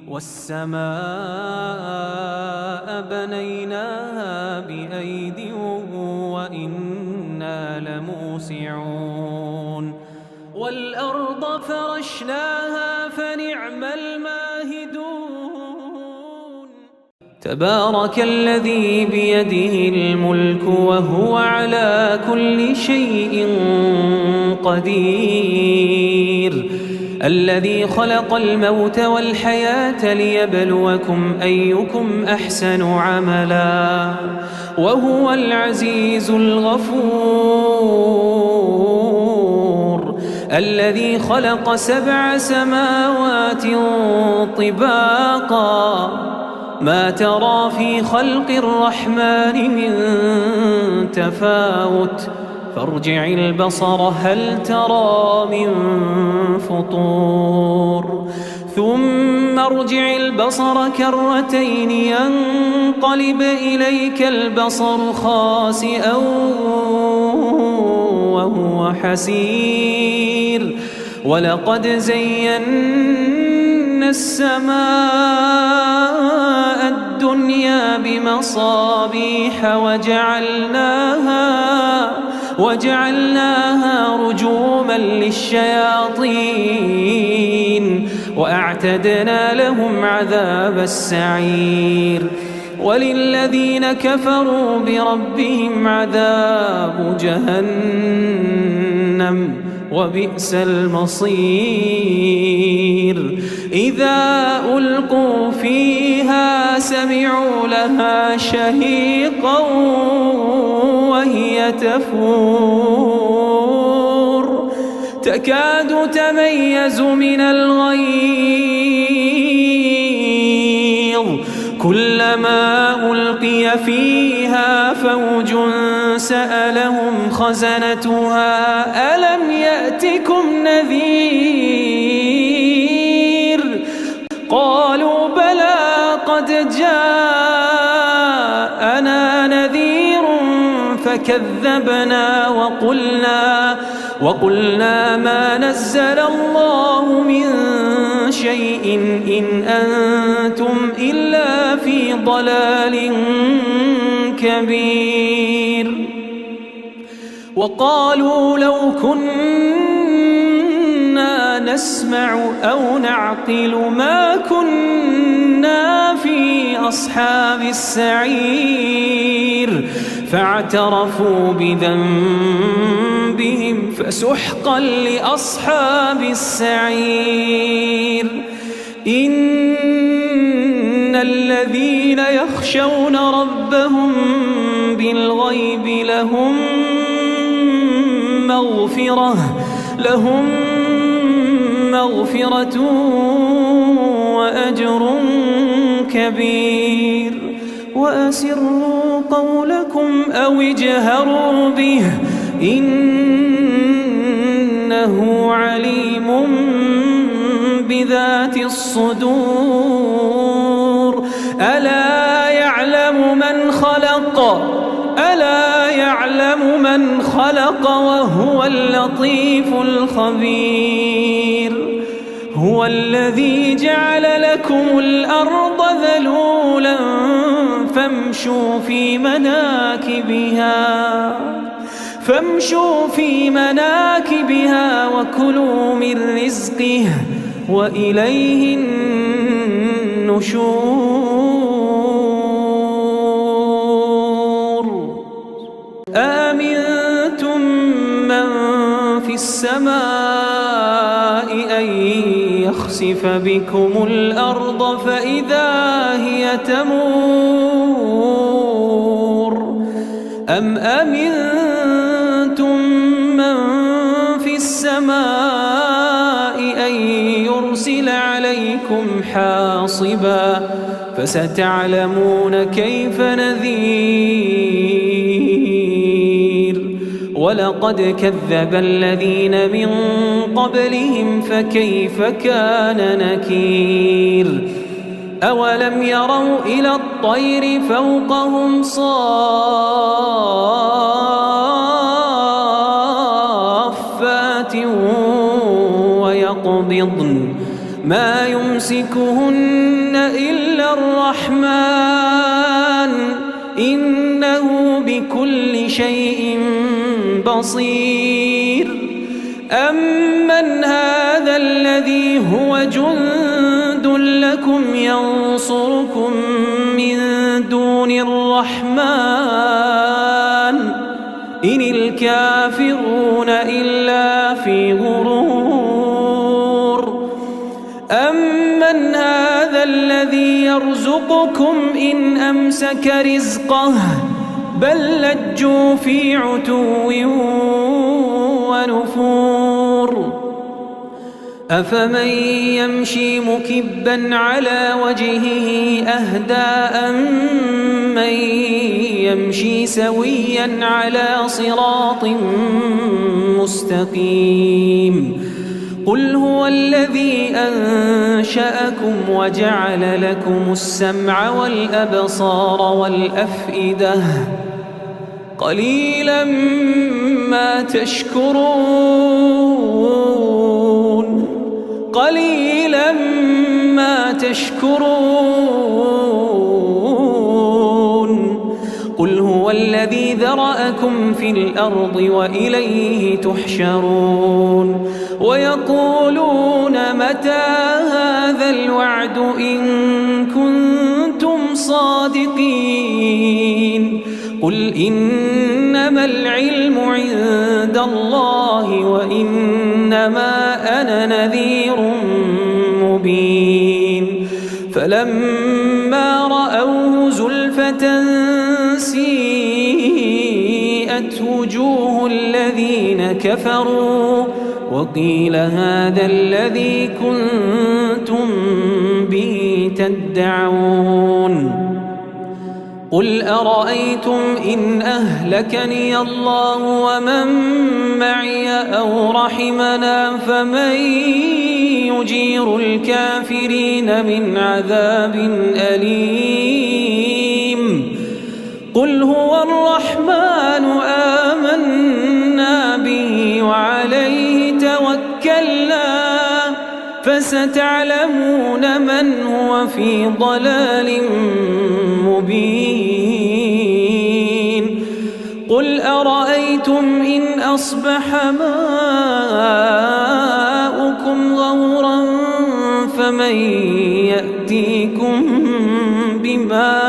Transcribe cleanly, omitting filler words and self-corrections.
والسماء بنيناها بأيد وإنا لموسعون والأرض فرشناها فنعم الماهدون تبارك الذي بيده الملك وهو على كل شيء قدير الذي خلق الموت والحياة ليبلوكم أيكم أحسن عملا وهو العزيز الغفور الذي خلق 7 سماوات طباقا ما ترى في خلق الرحمن من تفاوت فارجع البصر هل ترى من فطور ثم ارجع البصر كرتين ينقلب إليك البصر خاسئا وهو حسير ولقد زينا السماء الدنيا بمصابيح وجعلناها رجوما للشياطين وأعتدنا لهم عذاب السعير وللذين كفروا بربهم عذاب جهنم وبئس المصير إذا ألقوا فيها سمعوا لها شهيقا وهي تفور تكاد تميز من الغيظ كلما ألقي فيها فوج سألهم خزنتها ألم يأتكم نذير قالوا بلى قد جاءنا نذير فكذبنا وقلنا ما نزل الله من شيء إن أنتم إلا في ضلال كبير وقالوا لو كنا نسمع أو نعقل ما كنا في أصحاب السعير فاعترفوا بذنبهم فسحقا لأصحاب السعير إن الذين يخشون ربهم بالغيب لهم مغفرة وأجر كبير وأسروا قولكم أو اجهروا به إنه عليم بذات الصدور ألا يعلم من خلق وهو اللطيف الخبير هو الذي جعل لكم الأرض ذلولا فامشوا في مناكبها وكلوا من رزقه وإليه النشور آمنتم من في السماء أن يخسف بكم الأرض فإذا هي تمور أم أمنتم من في السماء أن يرسل عليكم حاصبا فستعلمون كيف نذير ولقد كذب الذين من قبلهم فكيف كان نكير أولم يروا إلى الطير فوقهم صافات ويقبضن ما يمسكهن إلا الرحمن إنه بكل شيء بصير. أمن هذا الذي هو جند لكم ينصركم من دون الرحمن إن الكافرون إلا في غرور. أمن هذا الذي يرزقكم إن أمسك رزقه بل لجوا في عتو ونفور. أفمن يمشي مكبا على وجهه أهدى أمن يمشي سويا على صراط مستقيم. قل هو الذي أنشأكم وجعل لكم السمع والأبصار والأفئدة قليلا ما تشكرون. قليلا ما تشكرون. قل هو الذي ذرأكم في الأرض وإليه تحشرون. ويقولون متى هذا الوعد إن كنتم صادقين. قل إنما العلم عند الله وإنما أنا نذير مبين. فلما رأوه زلفة سيئت وجوه الذين كفروا وقيل هذا الذي كنتم به تدعون. قل أرأيتم إن أهلكني الله ومن معي أو رحمنا فمن يجير الكافرين من عذاب أليم. قل هو الرحمن آمنا به وعليه توكلنا فستعلمون من هو في ضلال مبين. قل أرأيتم إن أصبح ماؤكم غورا فمن يأتيكم بماء